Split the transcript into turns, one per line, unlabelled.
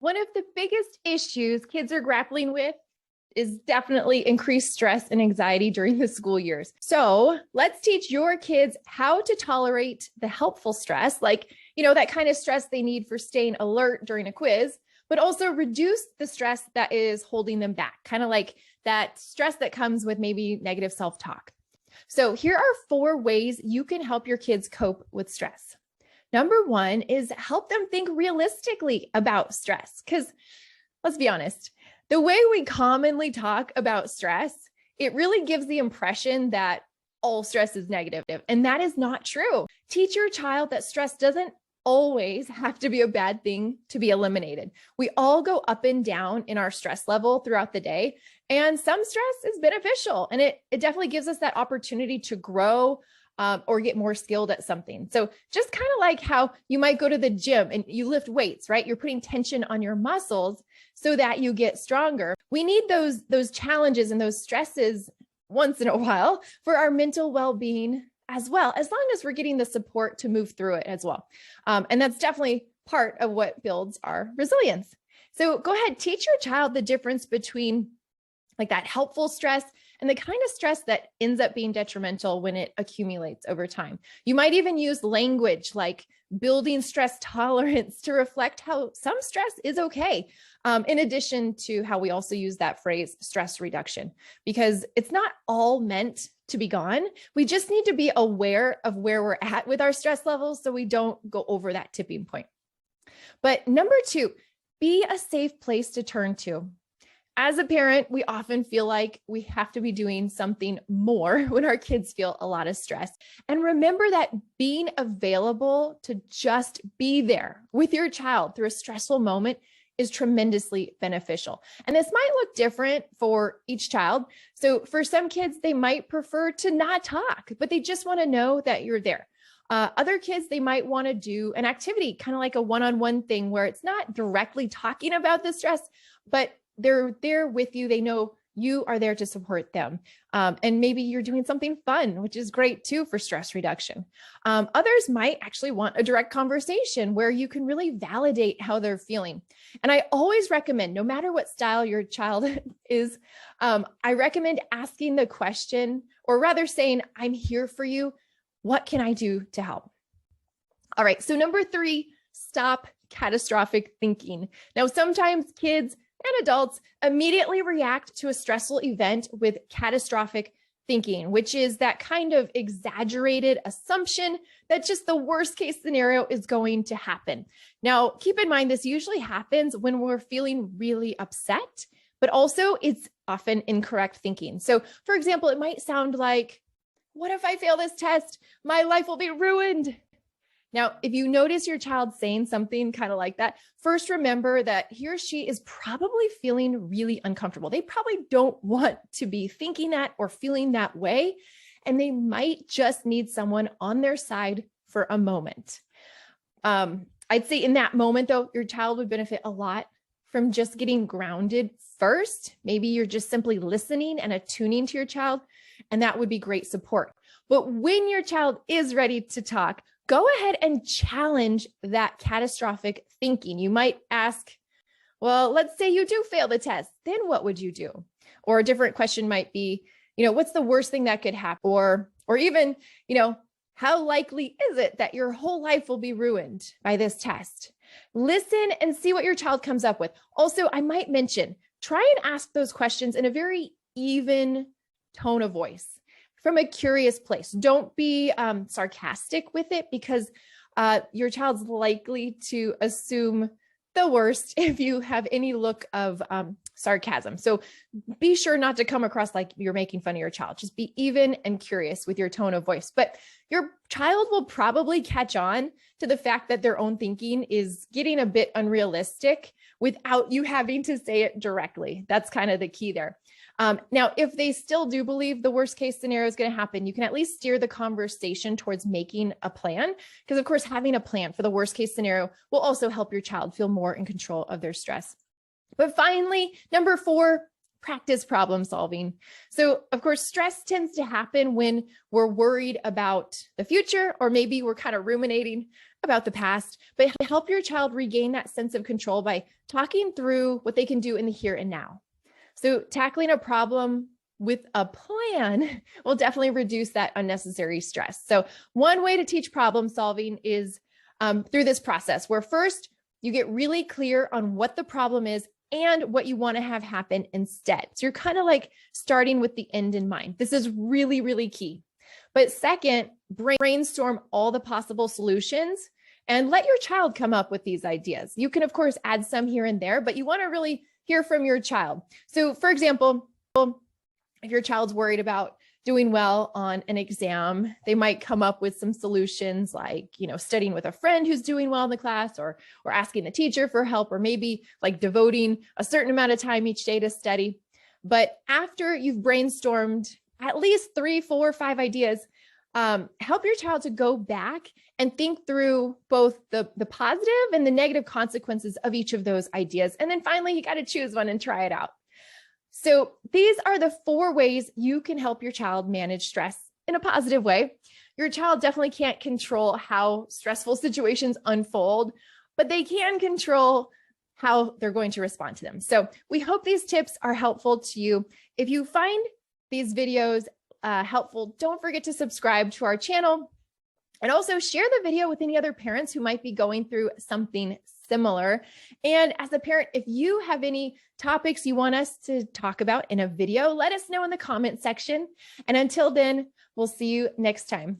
One of the biggest issues kids are grappling with is definitely increased stress and anxiety during the school years. So let's teach your kids how to tolerate the helpful stress, like, that kind of stress they need for staying alert during a quiz, but also reduce the stress that is holding them back, kind of like that stress that comes with maybe negative self-talk. So here are 4 ways you can help your kids cope with stress. Number 1 is help them think realistically about stress. Because let's be honest, the way we commonly talk about stress, it really gives the impression that all stress is negative. And that is not true. Teach your child that stress doesn't always have to be a bad thing to be eliminated. We all go up and down in our stress level throughout the day, and some stress is beneficial, and it definitely gives us that opportunity to grow or get more skilled at something. So just kind of like how you might go to the gym and you lift weights, right? You're putting tension on your muscles so that you get stronger. We need those challenges and those stresses once in a while for our mental well-being as well, as long as we're getting the support to move through it as well. And that's definitely part of what builds our resilience. So go ahead, teach your child the difference between like that helpful stress and the kind of stress that ends up being detrimental when it accumulates over time. You might even use language like building stress tolerance to reflect how some stress is okay. In addition to how we also use that phrase stress reduction, because it's not all meant to be gone. We just need to be aware of where we're at with our stress levels so we don't go over that tipping point. But number 2, be a safe place to turn to. As a parent, we often feel like we have to be doing something more when our kids feel a lot of stress. And remember that being available to just be there with your child through a stressful moment is tremendously beneficial. And this might look different for each child. So for some kids, they might prefer to not talk, but they just want to know that you're there. Other kids, they might want to do an activity, kind of like a one-on-one thing where it's not directly talking about the stress, but they're there with you. They know you are there to support them. And maybe you're doing something fun, which is great too for stress reduction. Others might actually want a direct conversation where you can really validate how they're feeling. And I always recommend, no matter what style your child is, I recommend asking the question, or rather saying, I'm here for you. What can I do to help? All right. So number 3, stop catastrophic thinking. Now, sometimes kids and adults immediately react to a stressful event with catastrophic thinking, which is that kind of exaggerated assumption that just the worst case scenario is going to happen. Now, keep in mind, this usually happens when we're feeling really upset, but also it's often incorrect thinking. So for example, it might sound like, what if I fail this test? My life will be ruined. Now, if you notice your child saying something kind of like that, first remember that he or she is probably feeling really uncomfortable. They probably don't want to be thinking that or feeling that way, and they might just need someone on their side for a moment. I'd say in that moment, though, your child would benefit a lot from just getting grounded first. Maybe you're just simply listening and attuning to your child, and that would be great support. But when your child is ready to talk, go ahead and challenge that catastrophic thinking. You might ask, well, let's say you do fail the test, then what would you do? Or a different question might be, what's the worst thing that could happen? Or even, how likely is it that your whole life will be ruined by this test? Listen and see what your child comes up with. Also, I might mention, try and ask those questions in a very even tone of voice, from a curious place. Don't be sarcastic with it, because your child's likely to assume the worst if you have any look of sarcasm. So be sure not to come across like you're making fun of your child. Just be even and curious with your tone of voice. But your child will probably catch on to the fact that their own thinking is getting a bit unrealistic without you having to say it directly. That's kind of the key there. Now, if they still do believe the worst case scenario is going to happen, you can at least steer the conversation towards making a plan, because of course, having a plan for the worst case scenario will also help your child feel more in control of their stress. But finally, number 4, practice problem solving. So of course, stress tends to happen when we're worried about the future, or maybe we're kind of ruminating about the past, but help your child regain that sense of control by talking through what they can do in the here and now. So tackling a problem with a plan will definitely reduce that unnecessary stress. So one way to teach problem solving is through this process, where first you get really clear on what the problem is and what you want to have happen instead. So you're kind of like starting with the end in mind. This is really, really key. But second, brainstorm all the possible solutions and let your child come up with these ideas. You can, of course, add some here and there, but you want to really hear from your child. So for example, if your child's worried about doing well on an exam, they might come up with some solutions like, studying with a friend who's doing well in the class, or asking the teacher for help, or maybe like devoting a certain amount of time each day to study. But after you've brainstormed at least 3, 4, 5 ideas, help your child to go back and think through both the positive and the negative consequences of each of those ideas. And then finally, you got to choose one and try it out. So these are the 4 ways you can help your child manage stress in a positive way. Your child definitely can't control how stressful situations unfold, but they can control how they're going to respond to them. So we hope these tips are helpful to you. If you find these videos helpful, don't forget to subscribe to our channel, and also share the video with any other parents who might be going through something similar. And as a parent, if you have any topics you want us to talk about in a video, let us know in the comment section. And until then, we'll see you next time.